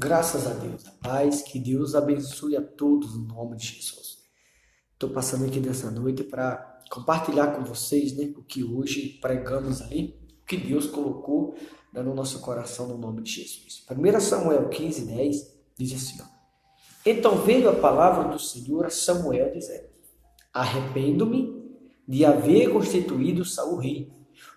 Graças a Deus, a paz, que Deus abençoe a todos no nome de Jesus. Estou passando aqui nessa noite para compartilhar com vocês, né, o que hoje pregamos ali, o que Deus colocou, né, no nosso coração no nome de Jesus. 1 Samuel 15:10 diz assim, ó, então veio a palavra do Senhor a Samuel dizendo, arrependo-me de haver constituído Saul rei,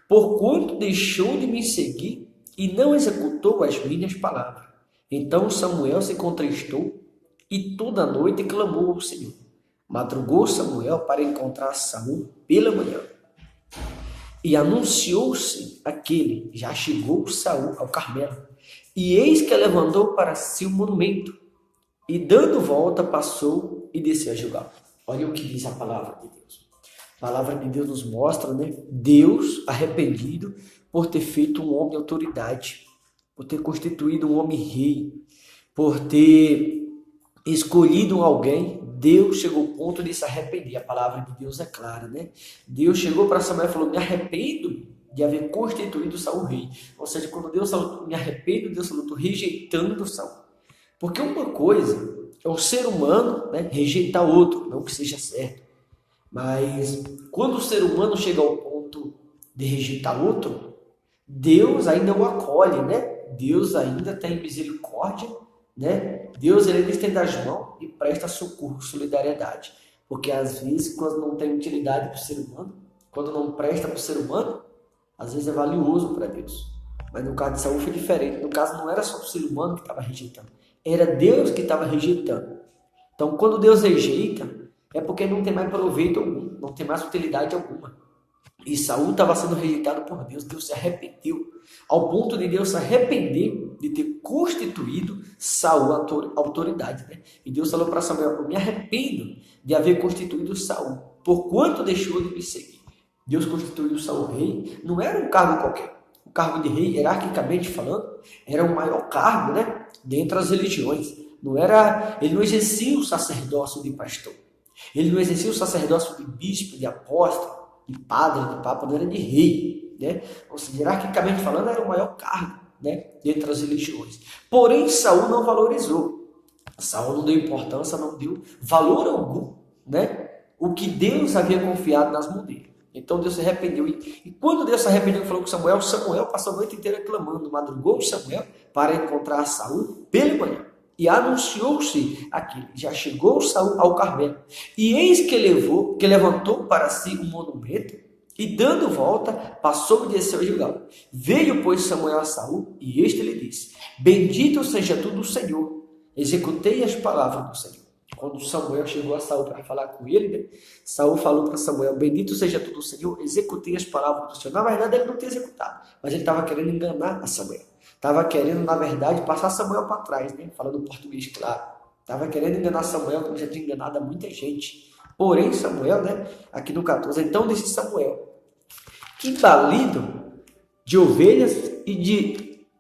porquanto deixou de me seguir e não executou as minhas palavras. Então Samuel se contristou e toda a noite clamou ao Senhor. Madrugou Samuel para encontrar Saul pela manhã. E anunciou-se aquele, já chegou Saul ao Carmelo. E eis que levantou para si o monumento. E dando volta passou e desceu a Gilgal. Olha o que diz a palavra de Deus. A palavra de Deus nos mostra, né? Deus arrependido por ter feito um homem autoridade, por ter constituído um homem rei, por ter escolhido alguém. Deus chegou ao ponto de se arrepender. A palavra de Deus é clara, né? Deus chegou para Samuel e falou, me arrependo de haver constituído Saul rei. Ou seja, quando Deus falou, me arrependo, Deus falou, estou rejeitando Saul. Porque uma coisa é o ser humano, né, rejeitar outro, não que seja certo. Mas quando o ser humano chega ao ponto de rejeitar outro, Deus ainda o acolhe, né? Deus ainda tem misericórdia, né? Deus ele estende as mãos e presta socorro, solidariedade. Porque às vezes, quando não tem utilidade para o ser humano, quando não presta para o ser humano, às vezes é valioso para Deus. Mas no caso de Saul foi diferente. No caso não era só o ser humano que estava rejeitando, era Deus que estava rejeitando. Então, quando Deus rejeita, é porque não tem mais proveito algum, não tem mais utilidade alguma. E Saul estava sendo rejeitado por Deus, Deus se arrependeu, ao ponto de Deus se arrepender de ter constituído Saul autoridade, né? E Deus falou para Samuel, eu me arrependo de haver constituído Saul, porquanto deixou de me seguir. Deus constituiu Saul rei, não era um cargo qualquer. O cargo de rei, hierarquicamente falando, era o maior cargo, né? Dentre as religiões. Ele não exercia o sacerdócio de pastor. Ele não exercia o sacerdócio de bispo, de apóstolo, de padre, de papa, não era de rei, né? Ou seja, hierarquicamente falando, era o maior cargo, né, dentre as religiões. Porém, Saul não valorizou. Saul não deu importância, não deu valor algum, né? O que Deus havia confiado nas mãos dele. Então Deus se arrependeu. E quando Deus se arrependeu e falou com Samuel, Samuel passou a noite inteira clamando, madrugou Samuel para encontrar Saul pela manhã. E anunciou-se aquilo. Já chegou Saul ao Carmelo. E eis que levantou para si um monumento, e dando volta, passou e desceu a Gilgal. Veio, pois, Samuel a Saul, e este lhe disse, bendito seja tu do Senhor, executei as palavras do Senhor. Quando Samuel chegou a Saul para falar com ele, né, Saul falou para Samuel, bendito seja tu do Senhor, executei as palavras do Senhor. Na verdade, ele não tinha executado, mas ele estava querendo enganar a Samuel. Estava querendo, na verdade, passar Samuel para trás, né? Falando português, claro. Estava querendo enganar Samuel, como já tinha enganado a muita gente. Porém, Samuel, né? Aqui no 14, então disse Samuel, que balido de ovelhas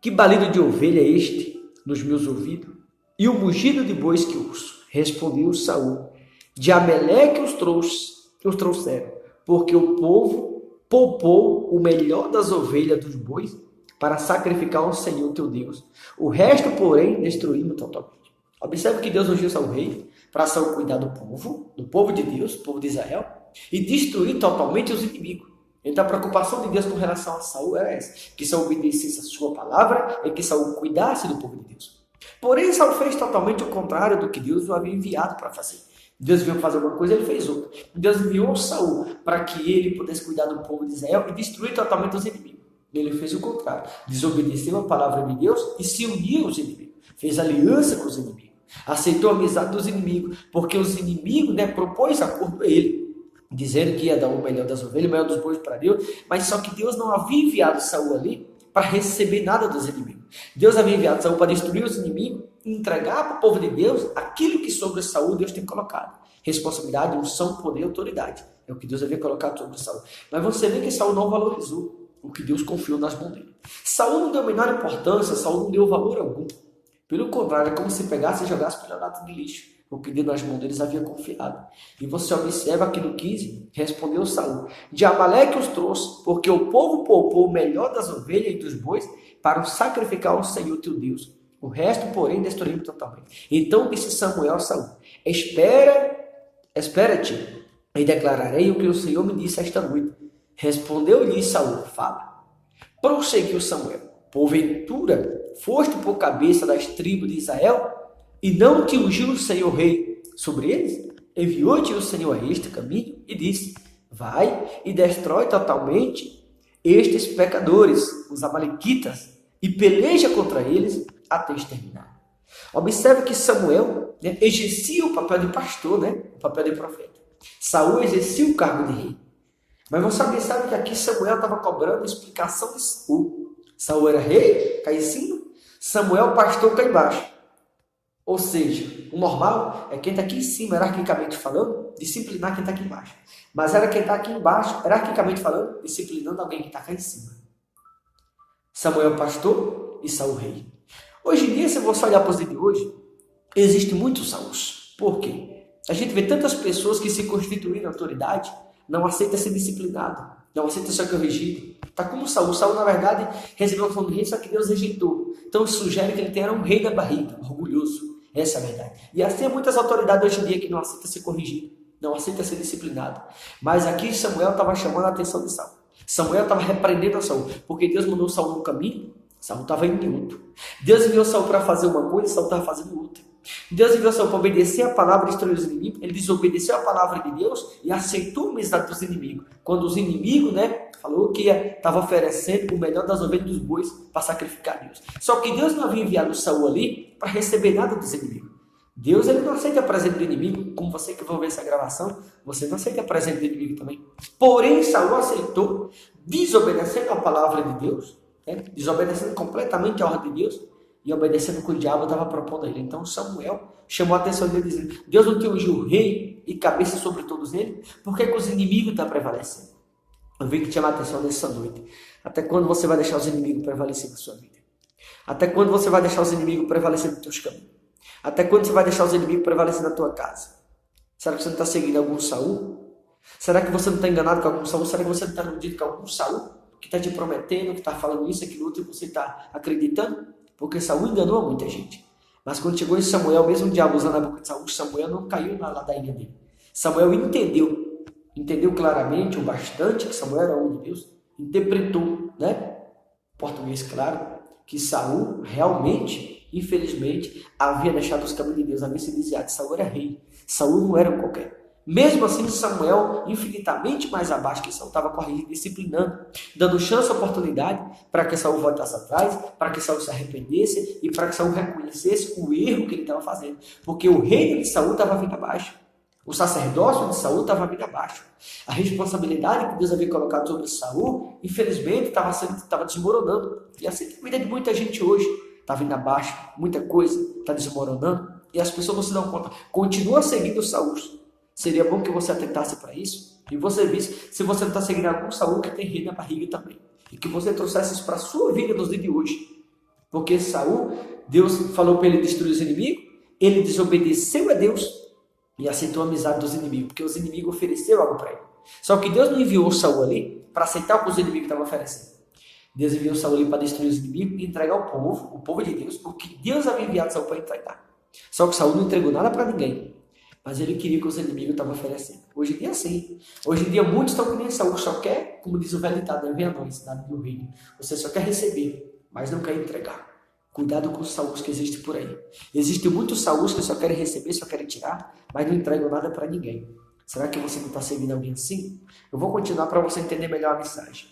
que balido de ovelha é este nos meus ouvidos? E o mugido de bois que ouço? Respondeu Saul, de Amaleque os trouxeram, porque o povo poupou o melhor das ovelhas dos bois para sacrificar ao Senhor teu Deus. O resto, porém, destruímos totalmente. Observe que Deus ungiu Saul rei para Saul cuidar do povo de Deus, do povo de Israel, e destruir totalmente os inimigos. Então a preocupação de Deus com relação a Saul era essa, que Saul obedecesse a sua palavra e que Saul cuidasse do povo de Deus. Porém, Saul fez totalmente o contrário do que Deus o havia enviado para fazer. Deus veio fazer uma coisa, ele fez outra. Deus enviou Saul para que ele pudesse cuidar do povo de Israel e destruir totalmente os inimigos. Ele fez o contrário, desobedeceu a palavra de Deus e se uniu aos inimigos, fez aliança com os inimigos, aceitou a amizade dos inimigos, porque os inimigos, né, propôs acordo a ele, dizendo que ia dar o melhor das ovelhas, o melhor dos bois para Deus, mas só que Deus não havia enviado Saul ali para receber nada dos inimigos. Deus havia enviado Saul para destruir os inimigos e entregar para o povo de Deus aquilo que sobre Saul Deus tem colocado. Responsabilidade, unção, poder e autoridade. É o que Deus havia colocado sobre Saul. Mas você vê que Saul não valorizou o que Deus confiou nas mãos dele. Saul não deu a menor importância, Saul não deu valor algum. Pelo contrário, é como se pegasse e jogasse pela lata de lixo, o que Deus nas mãos deles havia confiado. E você observa aqui no 15, respondeu Saul, de Amaleque os trouxe, porque o povo poupou o melhor das ovelhas e dos bois para o sacrificar ao Senhor teu Deus. O resto, porém, destruímos totalmente. Então disse Samuel a Saul: espera-te, e declararei o que o Senhor me disse esta noite. Respondeu-lhe Saul: fala. Prosseguiu Samuel: porventura foste por cabeça das tribos de Israel, e não te ungiu o Senhor rei sobre eles? Enviou-te o Senhor a este caminho e disse: vai e destrói totalmente estes pecadores, os amalequitas, e peleja contra eles até exterminar. Observe que Samuel, exercia o papel de pastor, o papel de profeta. Saul exercia o cargo de rei. Mas você sabe que aqui Samuel estava cobrando explicação de Saul. Saul era rei, cá em cima. Samuel, pastor, cá embaixo. Ou seja, o normal é quem está aqui em cima, hierarquicamente falando, disciplinar quem está aqui embaixo. Mas era quem está aqui embaixo, hierarquicamente falando, disciplinando alguém que está cá em cima. Samuel, pastor, e Saul, rei. Hoje em dia, se você olhar para os dias de hoje, existem muitos Sauls. Por quê? A gente vê tantas pessoas que se constituíram autoridade, não aceita ser disciplinado, não aceita ser corrigido. Está como Saul. Saul, na verdade, recebeu o nome de rei, só que Deus rejeitou. Então, sugere que ele era um rei da barriga, orgulhoso. Essa é a verdade. E assim há muitas autoridades hoje em dia que não aceitam ser corrigido, não aceita ser disciplinado. Mas aqui Samuel estava chamando a atenção de Saul. Samuel estava repreendendo a Saul, porque Deus mandou Saul no caminho, Saul estava indo em outro. Deus enviou Saul para fazer uma coisa, Saul estava fazendo outra. Deus enviou Saul para obedecer a palavra e destruir os inimigos. Ele desobedeceu a palavra de Deus e aceitou o mensageiro dos inimigos. Quando os inimigos, falou que estava oferecendo o melhor das ovelhas dos bois para sacrificar a Deus. Só que Deus não havia enviado Saul ali para receber nada dos inimigos. Deus, ele não aceita presente do inimigo, como você que vai ver essa gravação, você não aceita presente do inimigo também. Porém, Saul aceitou, desobedecendo a palavra de Deus, desobedecendo completamente a ordem de Deus e obedecendo o que o diabo estava propondo a ele. Então, Samuel chamou a atenção dele, dizendo: Deus não te ungiu rei e cabeça sobre todos eles? Por que os inimigos estão prevalecendo? Eu vim te chamar a atenção nessa noite. Até quando você vai deixar os inimigos prevalecer na sua vida? Até quando você vai deixar os inimigos prevalecer nos teus caminhos? Até quando você vai deixar os inimigos prevalecer na tua casa? Será que você não está seguindo algum Saul? Será que você não está enganado com algum Saul? Será que você não está iludido com algum Saul que está te prometendo, que está falando isso, aquilo outro, e você está acreditando? Porque Saul enganou muita gente. Mas quando chegou em Samuel, mesmo o diabo usando a boca de Saul, Samuel não caiu na ladainha dele. Samuel entendeu claramente o bastante que Samuel era homem de Deus, interpretou, português claro, que Saul realmente, infelizmente, havia deixado os caminhos de Deus, havia se desviado. Saul era rei, Saul não era um qualquer. Mesmo assim, Samuel, infinitamente mais abaixo que Saul, estava corrigindo, disciplinando, dando chance, oportunidade para que Saul voltasse atrás, para que Saul se arrependesse e para que Saul reconhecesse o erro que ele estava fazendo. Porque o reino de Saul estava vindo abaixo. O sacerdócio de Saul estava vindo abaixo. A responsabilidade que Deus havia colocado sobre Saul, infelizmente, estava desmoronando. E assim tem a vida de muita gente hoje. Está vindo abaixo, muita coisa está desmoronando. E as pessoas não se dão conta. Continua seguindo Saul. Seria bom que você atentasse para isso. E você visse se você não está seguindo algum Saul que tem rei na barriga também. E que você trouxesse isso para a sua vida nos dias de hoje. Porque Saul, Deus falou para ele destruir os inimigos. Ele desobedeceu a Deus e aceitou a amizade dos inimigos, porque os inimigos ofereceram algo para ele. Só que Deus não enviou Saul ali para aceitar o que os inimigos estavam oferecendo. Deus enviou Saul ali para destruir os inimigos e entregar o povo de Deus, porque Deus havia enviado Saul para entregar. Só que Saul não entregou nada para ninguém, mas ele queria que os inimigos estavam oferecendo. Hoje em dia, sim. Hoje em dia, muitos estão que nem Saul, só quer, como diz o velho ditado, vem a nós, cidade do reino. Você só quer receber, mas não quer entregar. Cuidado com os Sauls que existem por aí. Existem muitos Sauls que só querem receber, só querem tirar, mas não entregam nada para ninguém. Será que você não está seguindo alguém assim? Eu vou continuar para você entender melhor a mensagem.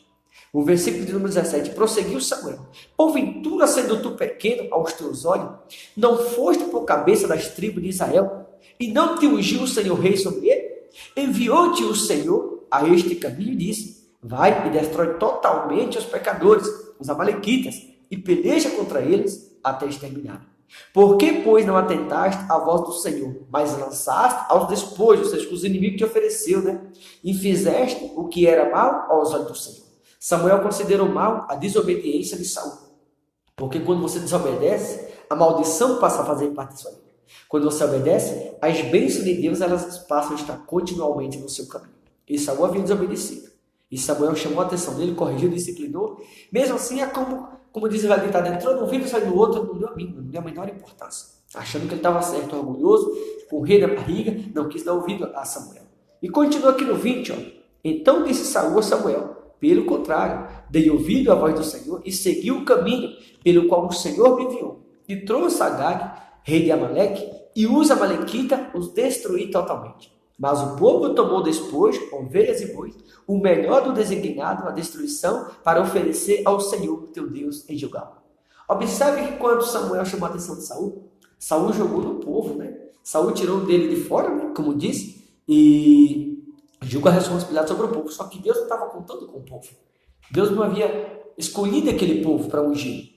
O versículo de número 17. Prosseguiu Samuel: porventura, sendo tu pequeno aos teus olhos, não foste por cabeça das tribos de Israel, e não te ungiu o Senhor rei sobre ele? Enviou-te o Senhor a este caminho e disse: vai e destrói totalmente os pecadores, os amalequitas, e peleja contra eles até exterminar. Por que, pois, não atentaste à voz do Senhor, mas lançaste aos despojos, ou seja, os inimigos te ofereceu, e fizeste o que era mal aos olhos do Senhor? Samuel considerou mal a desobediência de Saul, porque quando você desobedece, a maldição passa a fazer parte da sua vida. Quando você obedece, as bênçãos de Deus elas passam a estar continuamente no seu caminho. E Saul havia desobedecido. E Samuel chamou a atenção dele, corrigiu, disciplinou. Mesmo assim, é como como diz o ditado, entrou num vídeo, saiu no outro, não deu a mínima, não deu a menor importância. Achando que ele estava certo, orgulhoso, com o rei na barriga, não quis dar ouvido a Samuel. E continua aqui no 20, ó. Então disse Saul a Samuel: pelo contrário, dei ouvido à voz do Senhor e segui o caminho pelo qual o Senhor me enviou. E trouxe Agag, rei de Amaleque, e os amalequita os destruí totalmente. Mas o povo tomou despojo, ovelhas e bois, o melhor do designado à destruição, para oferecer ao Senhor teu Deus em Gilgal. Observe que quando Samuel chamou a atenção de Saul, Saul jogou no povo, né? Saul tirou dele de fora, né? Como disse, e jogou a responsabilidade sobre o povo. Só que Deus não estava contando com o povo. Deus não havia escolhido aquele povo para ungir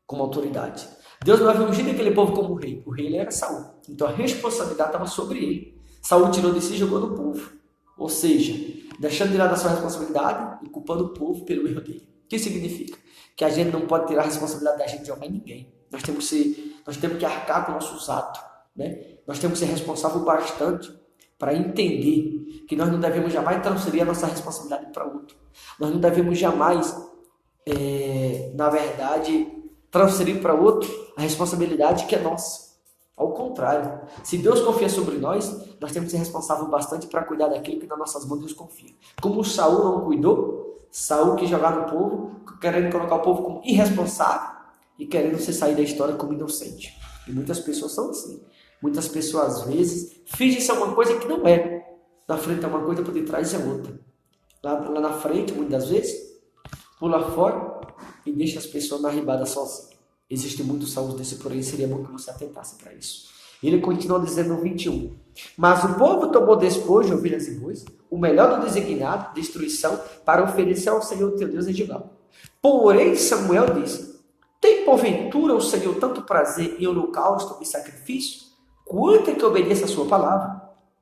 como autoridade. Deus não havia ungido aquele povo como rei. O rei ele era Saul. Então a responsabilidade estava sobre ele. Saul tirou de si e jogou no povo. Ou seja, deixando de lado a sua responsabilidade e culpando o povo pelo erro dele. O que significa? Que a gente não pode tirar a responsabilidade da gente de jogar em ninguém. Nós temos que arcar com nossos atos. Né? Nós temos que ser responsáveis bastante para entender que nós não devemos jamais transferir a nossa responsabilidade para outro. Nós não devemos jamais, na verdade, transferir para outro a responsabilidade que é nossa. Ao contrário, se Deus confia sobre nós, nós temos que ser responsáveis bastante para cuidar daquilo que nas nossas mãos Deus confia. Como Saul não cuidou, Saul quis jogar no povo, querendo colocar o povo como irresponsável e querendo se sair da história como inocente. E muitas pessoas são assim. Muitas pessoas, às vezes, fingem ser uma coisa que não é. Na frente é uma coisa, por detrás é outra. Lá na frente, muitas vezes, pula fora e deixa as pessoas na ribada sozinhas. Existem muitos salmos desse por aí, seria bom que você atentasse para isso. Ele continua dizendo no 21. Mas o povo tomou despojo de ovelhas e bois, o melhor do designado, destruição, para oferecer ao Senhor teu Deus em Gilgal. Porém, Samuel disse: tem porventura o Senhor tanto prazer em holocausto e sacrifício, quanto é que obedeça a sua palavra?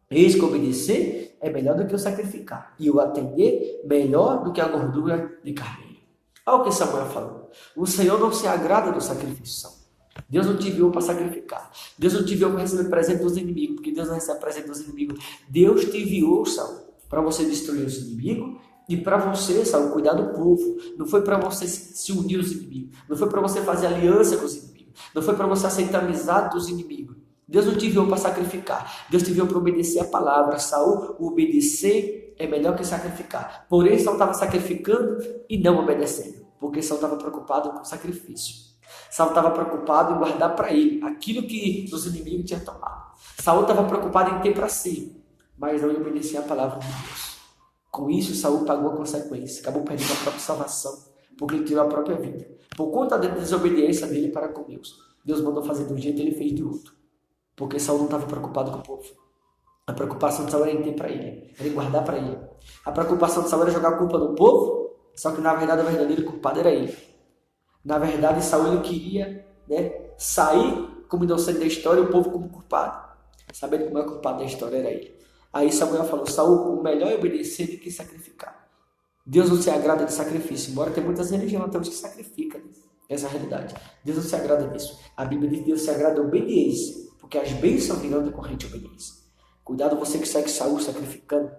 Eis que obedecer é melhor do que o sacrificar, e o atender melhor do que a gordura de carneiro. Olha o que Samuel falou. O Senhor não se agrada do sacrifício. Deus não te enviou para sacrificar. Deus não te enviou para receber presente dos inimigos, porque Deus não recebe presente dos inimigos. Deus te enviou, Saul, para você destruir os inimigos e para você, Saul, cuidar do povo. Não foi para você se unir aos inimigos. Não foi para você fazer aliança com os inimigos. Não foi para você aceitar a amizade dos inimigos. Deus não te enviou para sacrificar. Deus te enviou para obedecer a palavra. Saul, obedecer é melhor que sacrificar. Porém, Saul estava sacrificando e não obedecendo, porque Saul estava preocupado com o sacrifício. Saul estava preocupado em guardar para ele aquilo que os inimigos tinham tomado. Saul estava preocupado em ter para si, mas não em obedecer a palavra de Deus. Com isso, Saul pagou a consequência. Acabou perdendo a própria salvação, porque ele tirou a própria vida. Por conta da desobediência dele para com Deus, Deus mandou fazer de um jeito e ele fez de outro. Porque Saul não estava preocupado com o povo. A preocupação de Saul era em ter para ele, era em guardar para ele. A preocupação de Saul era jogar a culpa no povo, só que na verdade o verdadeiro culpado era ele. Na verdade, Saul ele queria, sair como inocente da história e o povo como culpado. Sabendo que o maior culpado da história era ele. Aí Samuel falou: Saul, o melhor é obedecer do que sacrificar. Deus não se agrada de sacrifício, embora tem muitas religiões até hoje que sacrificam. Essa é a realidade. Deus não se agrada disso. A Bíblia diz que Deus se agrada da obediência, porque as bênçãos virão decorrente de obediência. Cuidado você que segue Saul sacrificando.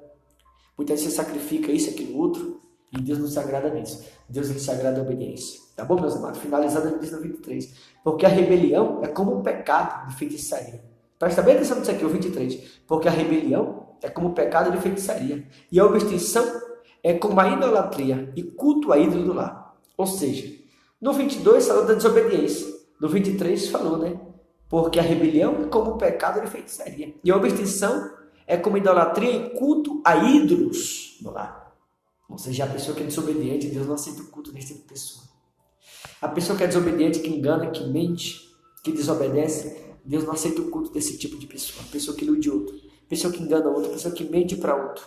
Muitas vezes você sacrifica isso, aquilo, outro, e Deus não se agrada disso. Deus ele se agrada da obediência. Tá bom, meus amados? Finalizando, ele diz no 23. Porque a rebelião é como um pecado de feitiçaria. Presta bem atenção nisso aqui, o 23. Porque a rebelião é como um pecado de feitiçaria. E a obstrução é como a idolatria e culto a ídolo do lar. Ou seja, no 22 falou da desobediência. No 23 falou, porque a rebelião é como um pecado de feitiçaria. E a obstrução é como idolatria e culto a ídolos no lar. Ou seja, a pessoa que é desobediente, Deus não aceita o culto desse tipo de pessoa. A pessoa que é desobediente, que engana, que mente, que desobedece, Deus não aceita o culto desse tipo de pessoa. A pessoa que ilude outro, a pessoa que engana outro, a pessoa que mente para outro.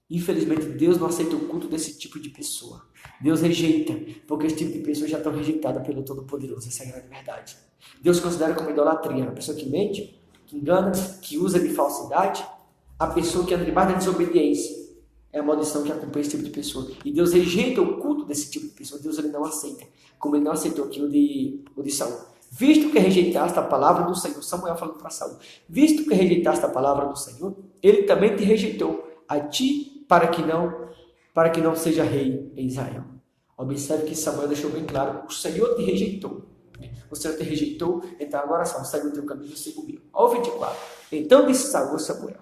Infelizmente, Deus não aceita o culto desse tipo de pessoa. Deus rejeita, porque esse tipo de pessoa já está rejeitada pelo Todo-Poderoso. Essa é a grande verdade. Deus considera como idolatria a pessoa que mente, que engana, que usa de falsidade. A pessoa que anda debaixo da desobediência é a maldição que acompanha esse tipo de pessoa. E Deus rejeita o culto desse tipo de pessoa. Deus ele não aceita, como ele não aceitou aquilo de Saul. Visto que rejeitaste a palavra do Senhor, Samuel falando para Saul, visto que rejeitaste a palavra do Senhor, ele também te rejeitou a ti para que não seja rei em Israel. Observe que Samuel deixou bem claro, o Senhor te rejeitou. O Senhor te rejeitou, então agora só, segue o teu caminho e siga o meu. Olha o 24. Então disse Saul a Samuel,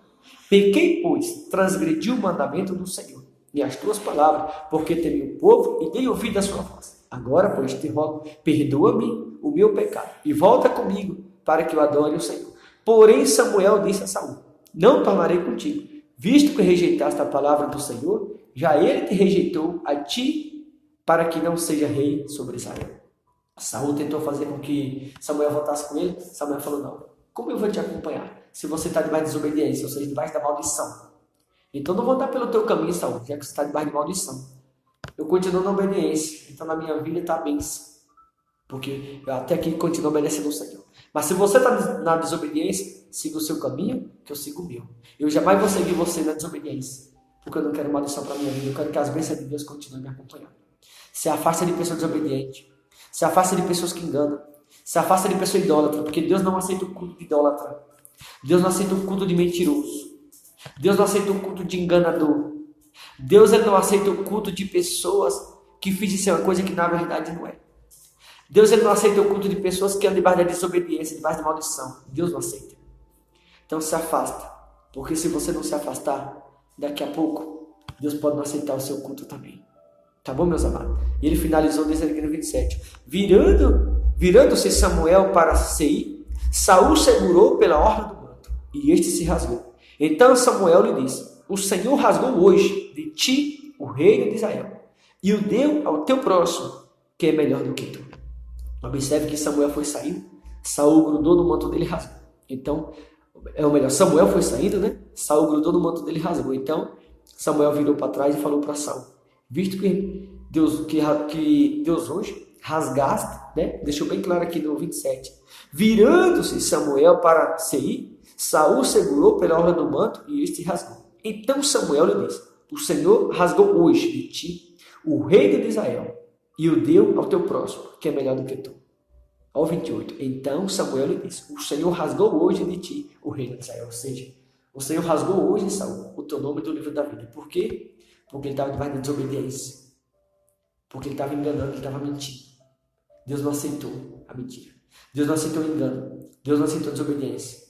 pequei, pois, transgredi o mandamento do Senhor e as tuas palavras, porque temi o povo e dei ouvido à sua voz. Agora, pois, te rogo, perdoa-me o meu pecado e volta comigo para que eu adore o Senhor. Porém, Samuel disse a Saul, não tornarei contigo, visto que rejeitaste a palavra do Senhor, já ele te rejeitou a ti para que não seja rei sobre Israel. Saul tentou fazer com que Samuel voltasse com ele. Samuel falou, não, como eu vou te acompanhar? Se você está debaixo de desobediência, ou seja, debaixo da maldição. Então não vou andar pelo teu caminho, Saul, já que você está debaixo de maldição. Eu continuo na obediência, então na minha vida está a bênção. Porque eu até aqui continuo obedecendo ao Senhor. Mas se você está na desobediência, siga o seu caminho, que eu sigo o meu. Eu jamais vou seguir você na desobediência, porque eu não quero maldição para a minha vida, eu quero que as bênçãos de Deus continuem me acompanhando. Se afasta de pessoas desobedientes, se afasta de pessoas que enganam, se afasta de pessoa idólatra, porque Deus não aceita o culto de idólatra. Deus não aceita o culto de mentiroso. Deus não aceita o culto de enganador. Deus não aceita o culto de pessoas que fingem ser uma coisa que na verdade não é. Deus não aceita o culto de pessoas que andam debaixo da desobediência, debaixo da maldição. Deus não aceita. Então se afasta, porque se você não se afastar, daqui a pouco, Deus pode não aceitar o seu culto também. Tá bom, meus amados? E ele finalizou dizendo aqui no 27. Virando-se Samuel para Seir, Saul segurou pela orla do manto, e este se rasgou. Então Samuel lhe disse, o Senhor rasgou hoje de ti o reino de Israel, e o deu ao teu próximo, que é melhor do que tu. Observe que Samuel foi saindo, Saul grudou no manto dele e rasgou. Então, Samuel foi saindo, né? Saul grudou no manto dele e rasgou. Então, Samuel virou para trás e falou para Saul, visto que Deus hoje rasgaste, né? Deixou bem claro aqui no 27. Virando-se Samuel para Seir, Saul segurou pela orla do manto e este rasgou. Então Samuel lhe disse, o Senhor rasgou hoje de ti o reino de Israel e o deu ao teu próximo, que é melhor do que tu. Ao 28. Então Samuel lhe disse, o Senhor rasgou hoje de ti o reino de Israel. Ou seja, o Senhor rasgou hoje, Saul, o teu nome do livro da vida. Por quê? Porque ele estava debaixo da desobediência. Porque ele estava enganando, ele estava mentindo. Deus não aceitou a mentira. Deus não aceitou o engano. Deus não aceitou a desobediência.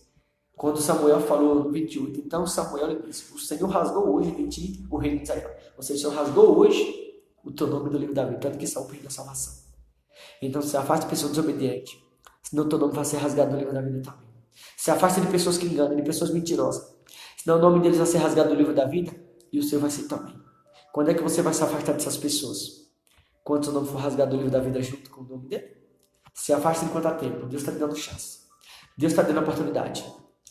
Quando Samuel falou no 28, então Samuel lhe disse, o Senhor rasgou hoje de ti o reino de Israel. Ou seja, o Senhor rasgou hoje o teu nome do livro da vida, tanto que Saul perdeu a salvação. Então se afaste de pessoas desobedientes, senão o teu nome vai ser rasgado do livro da vida também. Se afaste de pessoas que enganam, de pessoas mentirosas, senão o nome deles vai ser rasgado do livro da vida e o seu vai ser também. Quando é que você vai se afastar dessas pessoas? Quando o seu nome for rasgado do livro da vida junto com o nome dele? Se afaste enquanto há tempo. Deus está te dando chance. Deus está dando oportunidade.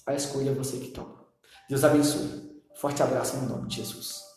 A escolha é você que toma. Deus abençoe. Forte abraço no nome de Jesus.